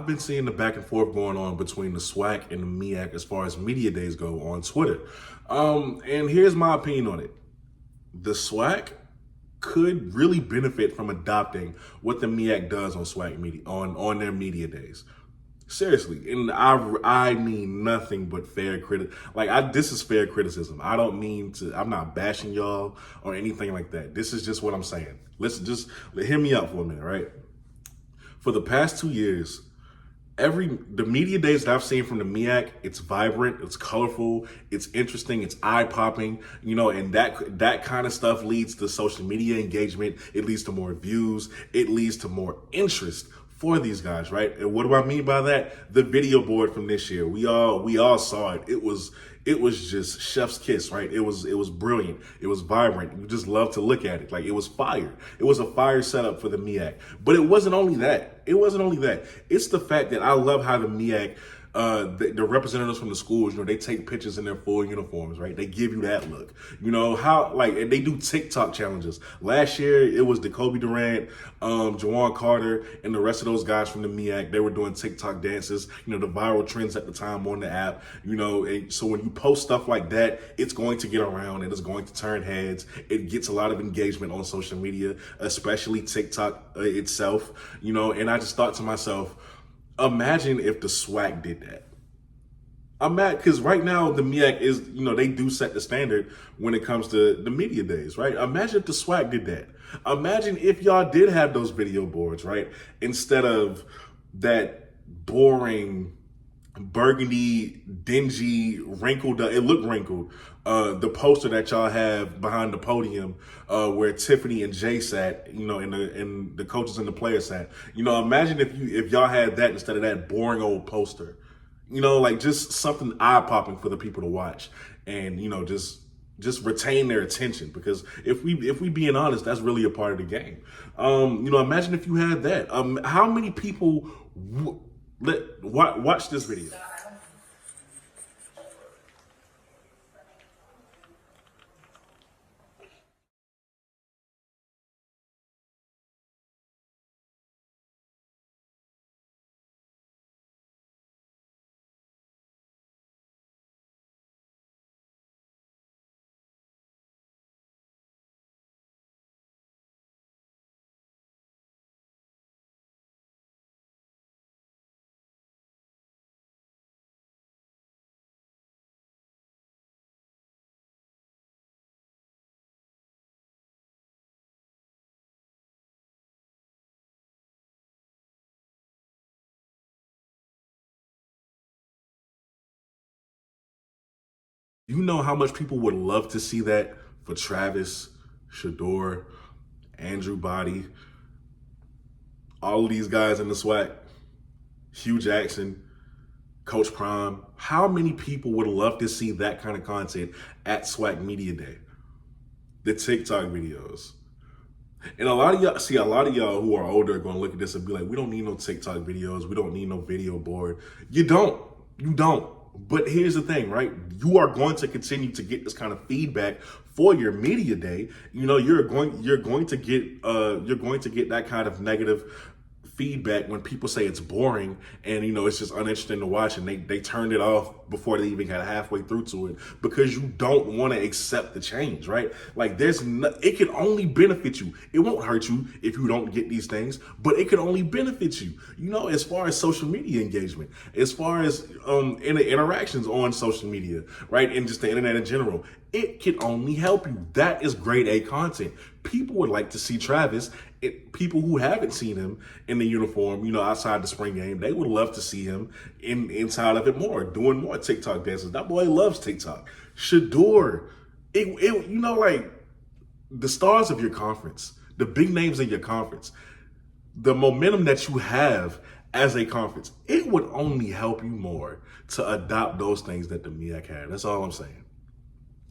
I've been seeing the back and forth going on between the Swac and the Meac as far as media days go on Twitter. And here's my opinion on it. The Swac could really benefit from adopting what the Meac does on Swac media on their media days. Seriously, and I mean nothing but fair this is fair criticism. I'm not bashing y'all or anything like that. This is just what I'm saying. Hear me out for a minute, right? For the past 2 years, the media days that I've seen from the Meac, it's vibrant, it's colorful, it's interesting, it's eye-popping, and that kind of stuff leads to social media engagement. It leads to more views. It leads to more interest for these guys, right? And what do I mean by that? The video board from this year, we all saw it. It was just chef's kiss, right? It was brilliant. It was vibrant. You just love to look at it. Like, it was fire. It was a fire setup for the Meac. But it wasn't only that. It's the fact that I love how the Meac, the representatives from the schools, they take pictures in their full uniforms, right? They give you that look. And they do TikTok challenges. Last year, it was Kobe Durant, Jawan Carter, and the rest of those guys from the Meac. They were doing TikTok dances, the viral trends at the time on the app, and so when you post stuff like that, it's going to get around and it's going to turn heads. It gets a lot of engagement on social media, especially TikTok itself, and I just thought to myself, imagine if the Swac did that. Because right now the Meac is, they do set the standard when it comes to the media days, right? Imagine if the Swac did that. Imagine if y'all did have those video boards, right? Instead of that boring, burgundy, dingy, wrinkled, it looked wrinkled, the poster that y'all have behind the podium, where Tiffany and Jay sat, and the coaches and the players sat. Imagine if y'all had that instead of that boring old poster. Just something eye-popping for the people to watch, and just retain their attention, because if we being honest, that's really a part of the game. Imagine if you had that. How many people watch this video? You know how much people would love to see that for Travis, Shador, Andrew Body, all of these guys in the Swac, Hugh Jackson, Coach Prime. How many people would love to see that kind of content at Swac Media Day? The TikTok videos. And a lot of y'all who are older are going to look at this and be like, we don't need no TikTok videos. We don't need no video board. You don't. But here's the thing, right? You are going to continue to get this kind of feedback for your media day. You're going to get that kind of negative feedback when people say it's boring and it's just uninteresting to watch, and they turned it off before they even got halfway through to it, because you don't want to accept the change, right? It can only benefit you. It won't hurt you if you don't get these things, but it can only benefit you, as far as social media engagement, as far as interactions on social media, right? And just the internet in general. It can only help you. That is grade A content. People would like to see Travis. People who haven't seen him in the uniform, outside the spring game, they would love to see him inside of it more, doing more TikTok dances. That boy loves TikTok. Shador, the stars of your conference, the big names in your conference, the momentum that you have as a conference, it would only help you more to adopt those things that the Meac had. That's all I'm saying.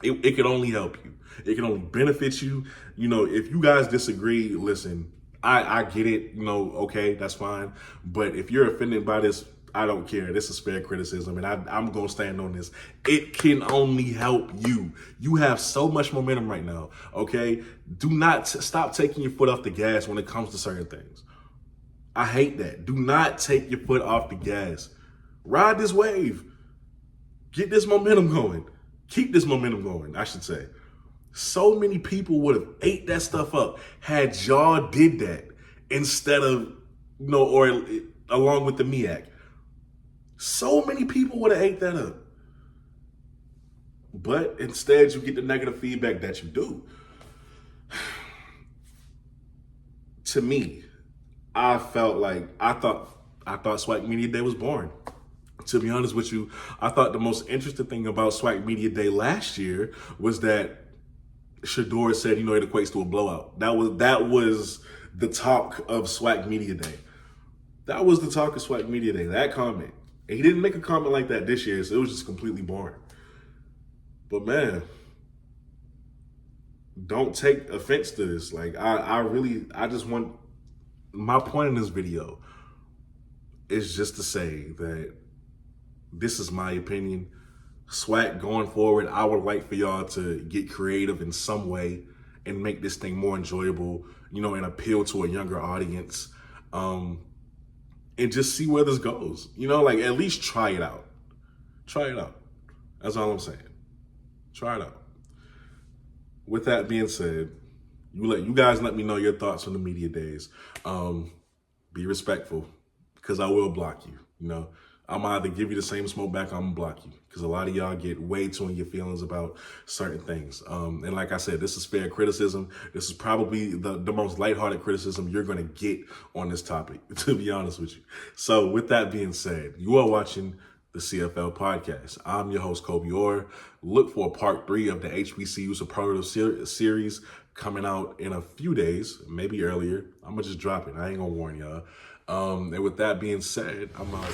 It can only help you. It can only benefit you. If you guys disagree, listen, I get it. Okay, that's fine. But if you're offended by this, I don't care. This is fair criticism, and I'm going to stand on this. It can only help you. You have so much momentum right now, okay? Do not stop taking your foot off the gas when it comes to certain things. I hate that. Do not take your foot off the gas. Ride this wave. Get this momentum going. Keep this momentum going, I should say. So many people would have ate that stuff up had y'all did that instead of, or along with the Meac. So many people would have ate that up. But instead, you get the negative feedback that you do. To me, I thought Swac Media Day was boring. To be honest with you, I thought the most interesting thing about Swac Media Day last year was that Shador said, it equates to a blowout. That was the talk of Swac Media Day. That was the talk of Swac Media Day, that comment. And he didn't make a comment like that this year, so it was just completely boring. But man, don't take offense to this. Like, I just want, my point in this video is just to say that this is my opinion. Swac, going forward, I would like for y'all to get creative in some way and make this thing more enjoyable, and appeal to a younger audience. And just see where this goes. At least try it out. Try it out. That's all I'm saying. Try it out. With that being said, you guys let me know your thoughts on the media days. Be respectful, because I will block you. I'm either give you the same smoke back, or I'm gonna block you, because a lot of y'all get way too in your feelings about certain things. And like I said, this is fair criticism. This is probably the most lighthearted criticism you're gonna get on this topic, to be honest with you. So with that being said, you are watching the CFL podcast. I'm your host, Kobe Orr. Look for part 3 of the HBCU Superlative series coming out in a few days, maybe earlier. I'm gonna just drop it. I ain't gonna warn y'all. And with that being said, I'm out.